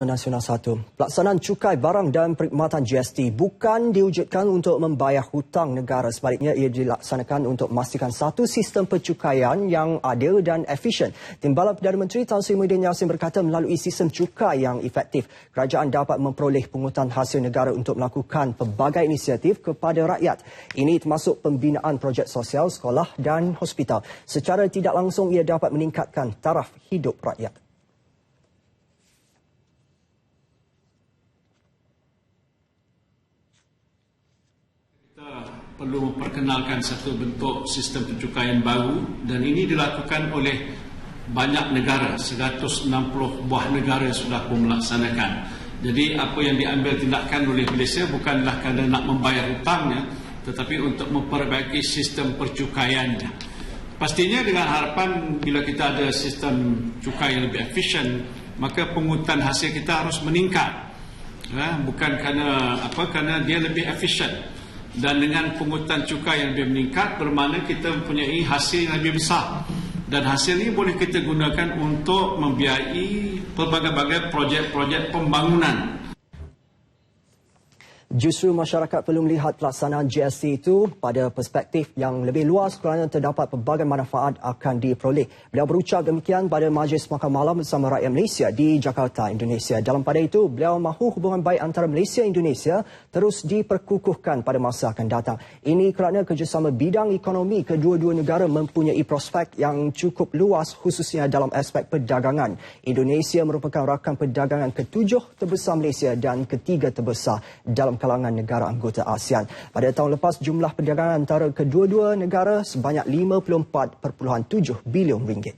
Nasional 1. Pelaksanaan cukai barang dan perkhidmatan GST bukan diwujudkan untuk membayar hutang negara. Sebaliknya, ia dilaksanakan untuk memastikan satu sistem percukaian yang adil dan efisien. Timbalan Perdana Menteri Tan Sri Muhyiddin Yassin berkata melalui sistem cukai yang efektif, kerajaan dapat memperoleh pungutan hasil negara untuk melakukan pelbagai inisiatif kepada rakyat. Ini termasuk pembinaan projek sosial, sekolah dan hospital. Secara tidak langsung, ia dapat meningkatkan taraf hidup rakyat. Perlu memperkenalkan satu bentuk sistem pencukaian baru dan ini dilakukan oleh banyak negara, 160 buah negara sudah pun melaksanakan. Jadi apa yang diambil tindakan oleh Malaysia bukanlah kerana nak membayar hutangnya, tetapi untuk memperbaiki sistem percukaiannya. Pastinya dengan harapan bila kita ada sistem cukai yang lebih efisien, maka pungutan hasil kita harus meningkat. Bukan kerana dia lebih efisien. Dan dengan pungutan cukai yang lebih meningkat bermakna kita mempunyai hasil yang lebih besar, dan hasil ini boleh kita gunakan untuk membiayai pelbagai-bagai projek-projek pembangunan. Justru masyarakat perlu melihat pelaksanaan GST itu pada perspektif yang lebih luas kerana terdapat pelbagai manfaat akan diperoleh. Beliau berucap demikian pada Majlis Makan Malam bersama rakyat Malaysia di Jakarta, Indonesia. Dalam pada itu, beliau mahu hubungan baik antara Malaysia dan Indonesia terus diperkukuhkan pada masa akan datang. Ini kerana kerjasama bidang ekonomi kedua-dua negara mempunyai prospek yang cukup luas khususnya dalam aspek perdagangan. Indonesia merupakan rakan perdagangan ke-7 terbesar Malaysia dan ke-3 terbesar dalam kalangan negara anggota ASEAN. Pada tahun lepas, jumlah perdagangan antara kedua-dua negara sebanyak 54.7 bilion ringgit.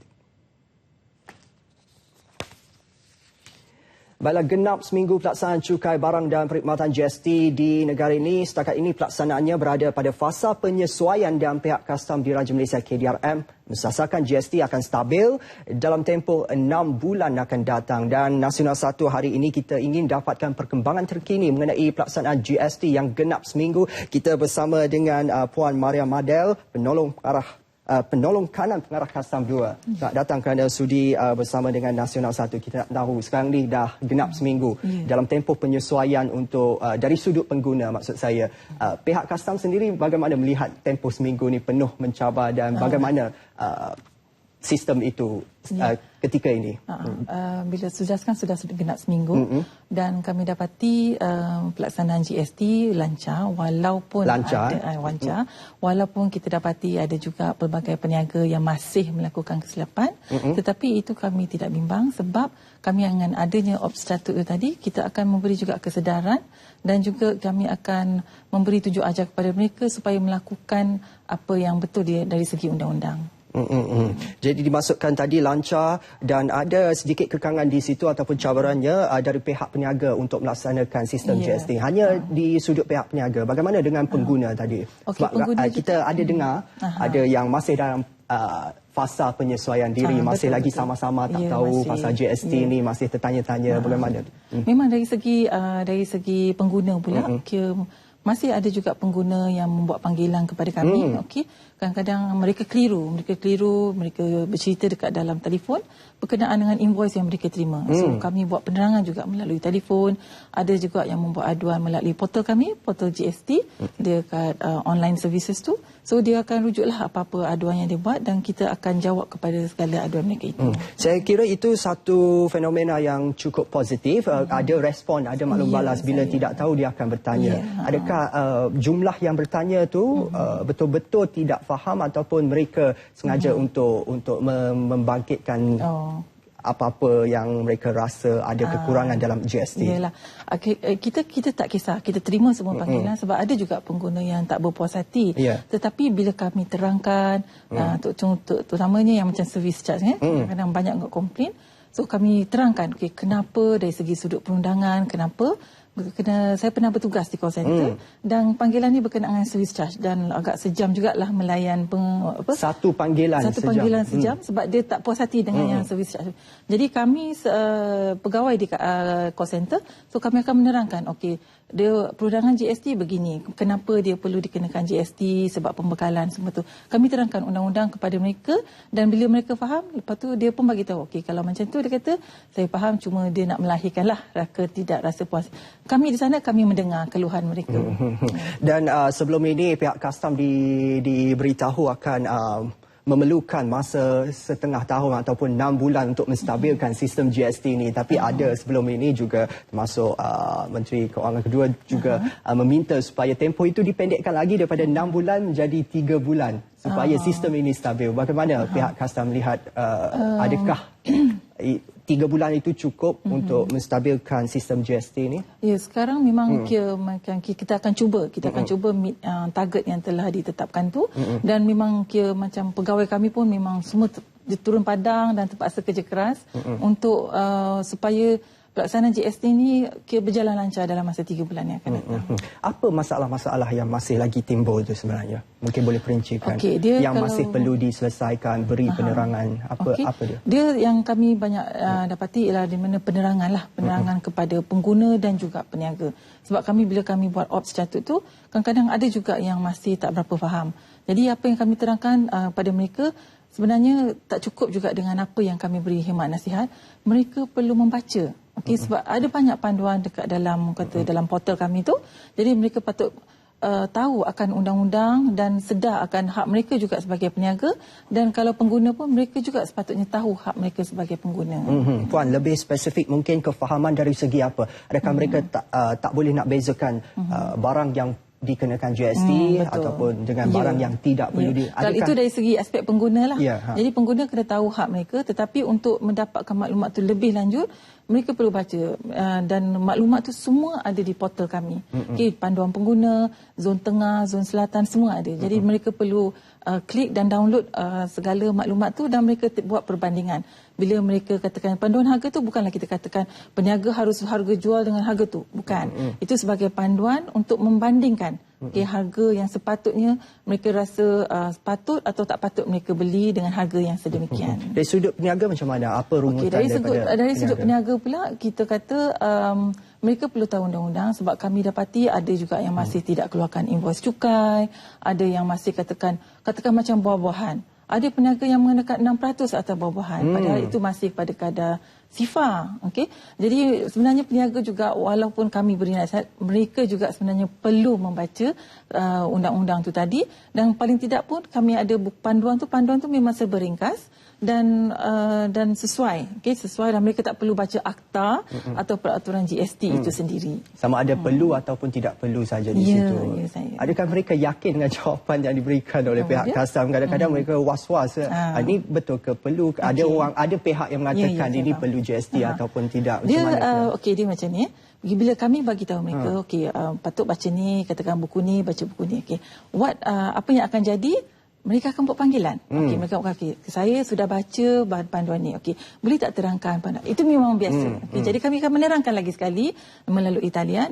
Baiklah, genap seminggu pelaksanaan cukai barang dan perkhidmatan GST di negara ini. Setakat ini pelaksanaannya berada pada fasa penyesuaian dan pihak Kastam Diraja Malaysia KDRM mensasarkan GST akan stabil dalam tempoh 6 bulan akan datang. Dan Nasional 1 hari ini kita ingin dapatkan perkembangan terkini mengenai pelaksanaan GST yang genap seminggu. Kita bersama dengan Puan Maria Madel, penolong kanan pengarah Kastam 2. Nak datang kerana sudi bersama dengan Nasional 1. Kita nak tahu sekarang ni dah genap seminggu dalam tempoh penyesuaian untuk dari sudut pengguna, maksud saya. Pihak Kastam sendiri bagaimana melihat tempoh seminggu ni penuh mencabar dan bagaimana sistem itu ketika ini? Bila sudah genap seminggu dan kami dapati pelaksanaan GST lancar walaupun walaupun kita dapati ada juga pelbagai peniaga yang masih melakukan kesilapan, tetapi itu kami tidak bimbang sebab kami dengan adanya obstacle itu tadi kita akan memberi juga kesedaran dan juga kami akan memberi tunjuk ajar kepada mereka supaya melakukan apa yang betul dari segi undang-undang. Jadi dimasukkan tadi lancar dan ada sedikit kekangan di situ ataupun cabarannya dari pihak peniaga untuk melaksanakan sistem GST. Hanya di sudut pihak peniaga. Bagaimana dengan pengguna tadi? Sebab kita ada dengar ada yang masih dalam fasa penyesuaian diri, masih lagi sama-sama tak tahu pasal GST ni, masih tertanya-tanya bagaimana. Memang dari segi pengguna pula, masih ada juga pengguna yang membuat panggilan kepada kami. Kadang-kadang mereka keliru, mereka bercerita dekat dalam telefon berkenaan dengan invoice yang mereka terima. So kami buat penerangan juga melalui telefon. Ada juga yang membuat aduan melalui portal kami, portal GST, dekat online services tu. So dia akan rujuklah apa-apa aduan yang dia buat dan kita akan jawab kepada segala aduan mereka itu. Saya kira itu satu fenomena yang cukup positif. Ada respon, ada maklum balas bila tidak tahu dia akan bertanya. Adakah jumlah yang bertanya tu betul-betul tidak faham ataupun mereka sengaja untuk membangkitkan apa-apa yang mereka rasa ada kekurangan dalam GST? Yalah. Kita tak kisah, kita terima semua panggilan sebab ada juga pengguna yang tak berpuas hati. Tetapi bila kami terangkan, terutamanya yang macam service charge, kadang-kadang banyak komplain. So kami terangkan kenapa dari segi sudut perundangan, kenapa saya pernah bertugas di call center dan panggilan ni berkenaan dengan service charge dan agak sejam jugalah melayan satu panggilan sejam sebab dia tak puas hati dengan yang service charge. Jadi kami pegawai di call center, so kami akan menerangkan okey, dia perundangan GST begini, kenapa dia perlu dikenakan GST, sebab pembekalan semua tu. Kami terangkan undang-undang kepada mereka dan bila mereka faham, lepas tu dia pun bagi tahu okey, kalau macam tu dia kata saya faham, cuma dia nak melahirkanlah tidak rasa puas. Kami di sana kami mendengar keluhan mereka. Dan sebelum ini pihak custom diberitahu akan memerlukan masa setengah tahun ataupun 6 bulan untuk menstabilkan sistem GST ini, tapi ada sebelum ini juga termasuk Menteri Keuangan kedua juga meminta supaya tempoh itu dipendekkan lagi daripada 6 bulan menjadi 3 bulan supaya sistem ini stabil. Bagaimana pihak custom melihat adakah 3 bulan itu cukup untuk menstabilkan sistem GST ini? Ya, sekarang memang kita akan cuba meet target yang telah ditetapkan tu dan memang macam pegawai kami pun memang semua turun padang dan terpaksa kerja keras untuk supaya pelaksanaan GST ini berjalan lancar dalam masa 3 bulan yang akan datang. Apa masalah-masalah yang masih lagi timbul itu sebenarnya? Mungkin boleh perincikan. Yang masih perlu diselesaikan, beri penerangan. Apa dia? Dia yang kami banyak dapati ialah di mana penerangan kepada pengguna dan juga peniaga. Sebab bila kami buat ops catut tu, kadang-kadang ada juga yang masih tak berapa faham. Jadi apa yang kami terangkan pada mereka, sebenarnya tak cukup juga dengan apa yang kami beri khidmat nasihat. Mereka perlu membaca. Sebab ada banyak panduan dekat dalam portal kami tu. Jadi mereka patut tahu akan undang-undang dan sedar akan hak mereka juga sebagai peniaga, dan kalau pengguna pun mereka juga sepatutnya tahu hak mereka sebagai pengguna. Puan, lebih spesifik mungkin kefahaman dari segi apa? Adakah mereka tak boleh nak bezakan barang yang dikenakan GST ataupun dengan barang yang tidak perlu Kalau itu dari segi aspek pengguna lah. Jadi pengguna kena tahu hak mereka, tetapi untuk mendapatkan maklumat tu lebih lanjut, mereka perlu baca dan maklumat tu semua ada di portal kami. Panduan pengguna, zon tengah, zon selatan semua ada. Jadi mereka perlu klik dan download segala maklumat tu dan mereka buat perbandingan. Bila mereka katakan panduan harga tu, bukanlah kita katakan peniaga harus harga jual dengan harga tu. Bukan. Itu sebagai panduan untuk membandingkan harga yang sepatutnya mereka rasa patut atau tak patut mereka beli dengan harga yang sedemikian. Dari sudut peniaga macam mana? Apa rumusan dari sudut peniaga pula, kita kata mereka perlu tahu undang-undang, sebab kami dapati ada juga yang masih tidak keluarkan invoice cukai, ada yang masih katakan macam buah-buahan. Ada peniaga yang mengenakan 6% atas buah-buahan, padahal itu masih pada kadar SIFA. Jadi sebenarnya peniaga juga, walaupun kami beri nasihat, mereka juga sebenarnya perlu membaca undang-undang tu tadi, dan paling tidak pun kami ada panduan tu memang serba ringkas dan sesuai, sesuai, dan mereka tak perlu baca akta atau peraturan GST itu sendiri. Sama ada perlu ataupun tidak perlu saja di situ. Adakah mereka yakin dengan jawapan yang diberikan oleh pihak custom? Kadang-kadang mereka was-was. Ini betul ke perlu? Ada pihak yang mengatakan ini perlu GST ataupun tidak. Dia macam ni. Bila kami bagi tahu mereka, patut baca ni, katakan buku ni, baca buku ni. Apa yang akan jadi? Mereka akan buat panggilan. Mereka saya sudah baca panduan ni. Boleh tak terangkan panduan? Itu memang biasa. Jadi kami akan menerangkan lagi sekali melalui talian.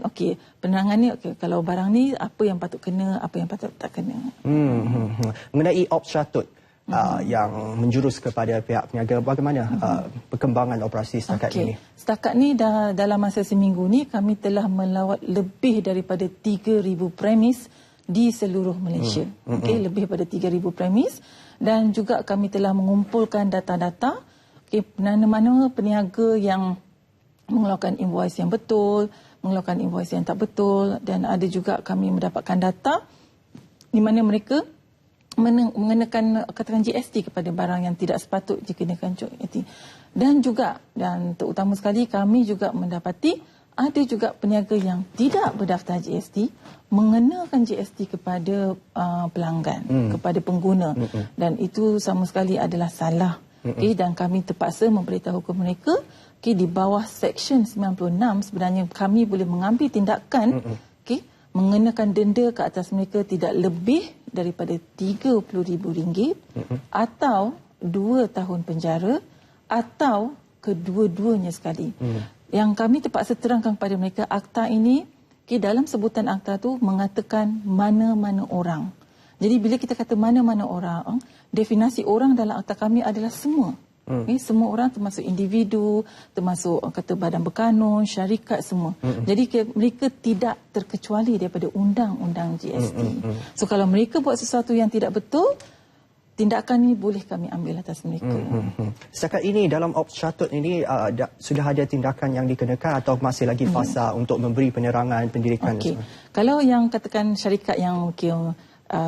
Penerangan ni, kalau barang ni apa yang patut kena, apa yang patut tak kena. Mengenai ops catut yang menjurus kepada pihak peniaga, bagaimana perkembangan operasi setakat ini? Setakat ni dalam masa seminggu ni kami telah melawat lebih daripada 3,000 premis di seluruh Malaysia. Lebih pada 3,000 premis, dan juga kami telah mengumpulkan data-data mana-mana peniaga yang mengeluarkan invoice yang betul, mengeluarkan invoice yang tak betul, dan ada juga kami mendapatkan data di mana mereka mengenakan katakan GST kepada barang yang tidak sepatut dikenakan GST. Dan terutama sekali kami juga mendapati ada juga peniaga yang tidak berdaftar GST mengenakan GST kepada pelanggan, kepada pengguna, dan itu sama sekali adalah salah. Dan kami terpaksa memberitahu ke mereka, di bawah Seksyen 96 sebenarnya kami boleh mengambil tindakan, mengenakan denda ke atas mereka tidak lebih daripada RM30,000 atau 2 tahun penjara atau kedua-duanya sekali. Yang kami terpaksa terangkan kepada mereka, akta ini, dalam sebutan akta tu mengatakan mana-mana orang. Jadi bila kita kata mana-mana orang, definisi orang dalam akta kami adalah semua. Semua orang termasuk individu, termasuk kata badan berkanun, syarikat, semua. Jadi mereka tidak terkecuali daripada undang-undang GST. So kalau mereka buat sesuatu yang tidak betul, tindakan ini boleh kami ambil atas mereka. Setakat ini dalam Ops Catut ini sudah ada tindakan yang dikenakan atau masih lagi fasa untuk memberi penerangan pendidikan? Kalau yang katakan syarikat yang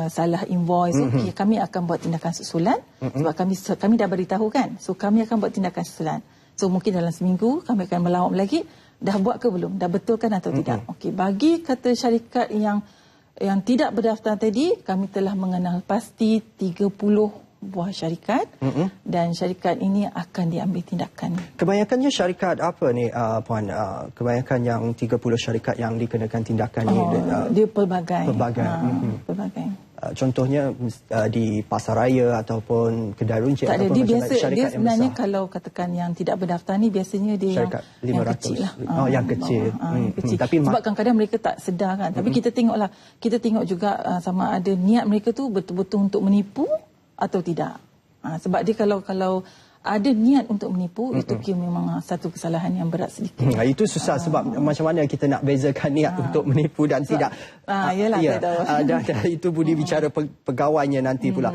salah invoice, kami akan buat tindakan susulan sebab kami dah beritahu kan. So kami akan buat tindakan susulan. So mungkin dalam seminggu kami akan melawak lagi, dah buat ke belum? Dah betulkan atau tidak? Bagi kata syarikat yang tidak berdaftar tadi, kami telah mengenal pasti 30 buah syarikat dan syarikat ini akan diambil tindakan. Kebanyakannya syarikat apa ni Puan? Kebanyakan yang 30 syarikat yang dikenakan tindakan ni dia pelbagai. Pelbagai. Contohnya di pasaraya ataupun kedai runcit tak ada, ataupun dia sebenarnya besar. Kalau katakan yang tidak berdaftar ni biasanya dia syarikat yang kecil lah. Yang kecil. Kecil. Tapi sebab kadang-kadang mereka tak sedar kan. Tapi kita tengok juga sama ada niat mereka tu betul-betul untuk menipu atau tidak. Sebab dia kalau ada niat untuk menipu, itu memang satu kesalahan yang berat sedikit. Itu susah sebab macam mana kita nak bezakan niat untuk menipu dan tidak. Yalah, dan itu budi bicara pegawainya nanti pula.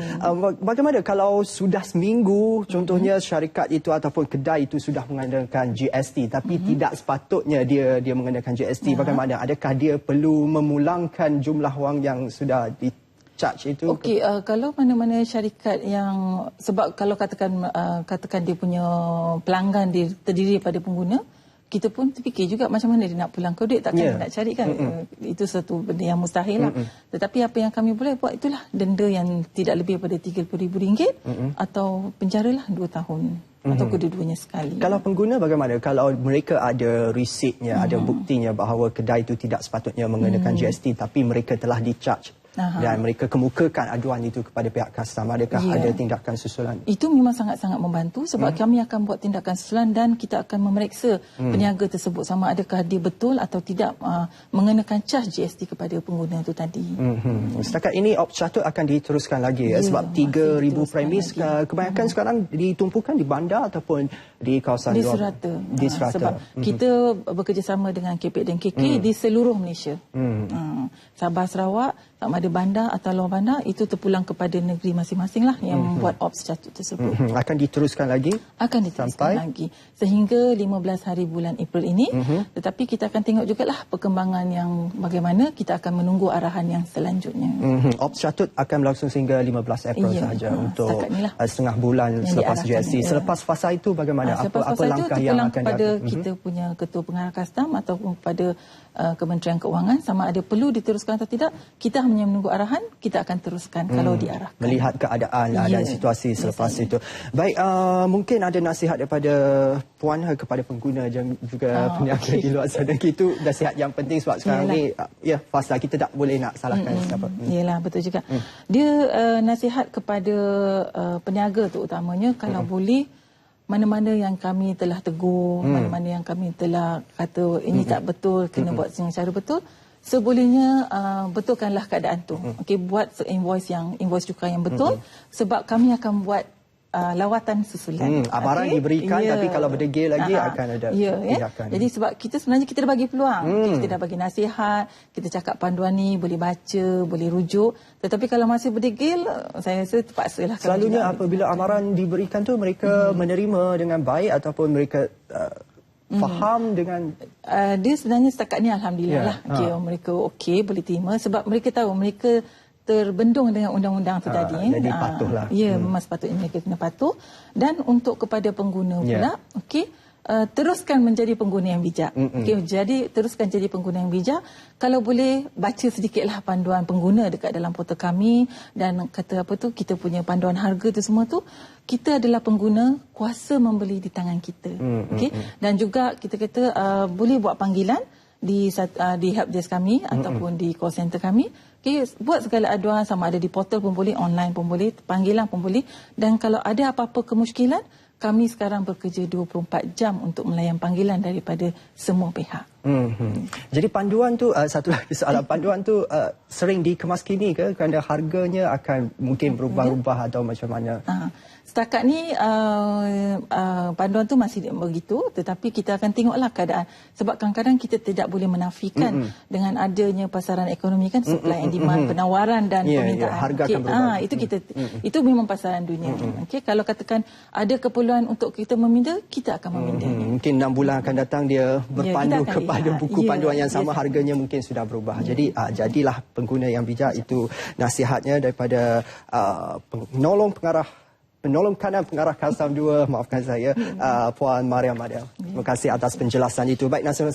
Bagaimana kalau sudah seminggu, contohnya syarikat itu ataupun kedai itu sudah mengadakan GST tapi tidak sepatutnya dia mengenakan GST, bagaimana? Adakah dia perlu memulangkan jumlah wang yang sudah charge itu? Kalau mana-mana syarikat yang, sebab kalau katakan dia punya pelanggan dia terdiri daripada pengguna, kita pun terfikir juga macam mana dia nak pulang ke duit, takkan dia nak cari kan. Itu satu benda yang mustahil lah. Tetapi apa yang kami boleh buat itulah denda yang tidak lebih daripada RM30,000 atau penjara lah 2 tahun atau kedua-duanya sekali. Kalau pengguna bagaimana? Kalau mereka ada resitnya, ada buktinya bahawa kedai itu tidak sepatutnya mengenakan GST tapi mereka telah di-charge dan mereka kemukakan aduan itu kepada pihak custom, adakah ada tindakan susulan? Itu memang sangat-sangat membantu sebab kami akan buat tindakan susulan dan kita akan memeriksa peniaga tersebut sama adakah dia betul atau tidak mengenakan cas GST kepada pengguna itu tadi. Setakat ini Ops Catut akan diteruskan lagi sebab 3,000 premis kebanyakan sekarang ditumpukan di bandar ataupun di kawasan di serata. Sebab kita bekerjasama dengan KPEC dan KK di seluruh Malaysia. Sabah, Sarawak, sama ada bandar atau luar bandar, itu terpulang kepada negeri masing-masing lah yang membuat Ops Catut tersebut. Akan diteruskan lagi? Akan diteruskan lagi sehingga 15 hari bulan April ini. Tetapi kita akan tengok jugalah perkembangan yang bagaimana, kita akan menunggu arahan yang selanjutnya. Ops Catut akan berlangsung sehingga 15 April sahaja untuk setengah bulan selepas GST. Selepas fasa itu bagaimana? Apa langkah yang akan kepada kita punya Ketua Pengarah Kastam ataupun kepada Kementerian Keuangan sama ada perlu diteruskan atau tidak. Kita hanya menunggu arahan, kita akan teruskan kalau diarahkan. Melihat keadaan dan situasi selepas itu. Baik, mungkin ada nasihat daripada Puan kepada pengguna dan juga peniaga di luar sana. Itu nasihat yang penting sebab sekarang ni fasa kita tak boleh nak salahkan siapa. Yalah, betul juga. Dia nasihat kepada peniaga terutamanya kalau boleh mana-mana yang kami telah tegur, mana-mana yang kami telah kata ini tak betul, kena buat dengan cara betul, sebolehnya betulkanlah keadaan tu. Buat invoice cukai yang betul sebab kami akan buat lawatan susulan. Barang diberikan tapi kalau berdegil lagi akan ada tindakan. Jadi sebab kita sebenarnya kita dah bagi peluang. Kita dah bagi nasihat, kita cakap panduan ni boleh baca, boleh rujuk. Tetapi kalau masih berdegil, saya rasa terpaksalah. Selalunya apabila amaran diberikan tu mereka menerima dengan baik ataupun mereka faham dengan dia sebenarnya setakat ni alhamdulillah lah. Mereka okey, boleh terima sebab mereka tahu mereka terbendung dengan undang-undang tu tadi. Jadi patuhlah. Memang sepatutnya mereka kena patuh. Dan untuk kepada pengguna pula, teruskan menjadi pengguna yang bijak. Jadi teruskan jadi pengguna yang bijak. Kalau boleh baca sedikitlah panduan pengguna dekat dalam portal kami dan kata kita punya panduan harga tu semua tu, kita adalah pengguna, kuasa membeli di tangan kita. Dan juga kita kata boleh buat panggilan di helpdesk kami ataupun di call center kami. Buat segala aduan sama ada di portal pun boleh, online pun boleh, panggilan pun boleh. Dan kalau ada apa-apa kemusykilan, kami sekarang bekerja 24 jam untuk melayan panggilan daripada semua pihak. Jadi panduan tu, satu lagi soalan, panduan tu sering dikemas kini ke kerana harganya akan mungkin berubah-ubah atau macam mana? Setakat ni panduan tu masih begitu, tetapi kita akan tengoklah keadaan. Sebab kadang-kadang kita tidak boleh menafikan dengan adanya pasaran ekonomi kan, supply and demand, penawaran dan permintaan. Harga akan berubah. Itu memang pasaran dunia. Kalau katakan ada keperluan untuk kita meminda, kita akan meminda. Mungkin 6 bulan akan datang dia berpandu kepada buku panduan yang sama, harganya mungkin sudah berubah. Jadi jadilah pengguna yang bijak, itu nasihatnya daripada penolong kanan pengarah Kastam 2, maafkan saya, Puan Mariam Adel. Terima kasih atas penjelasan itu. Baik, Nasional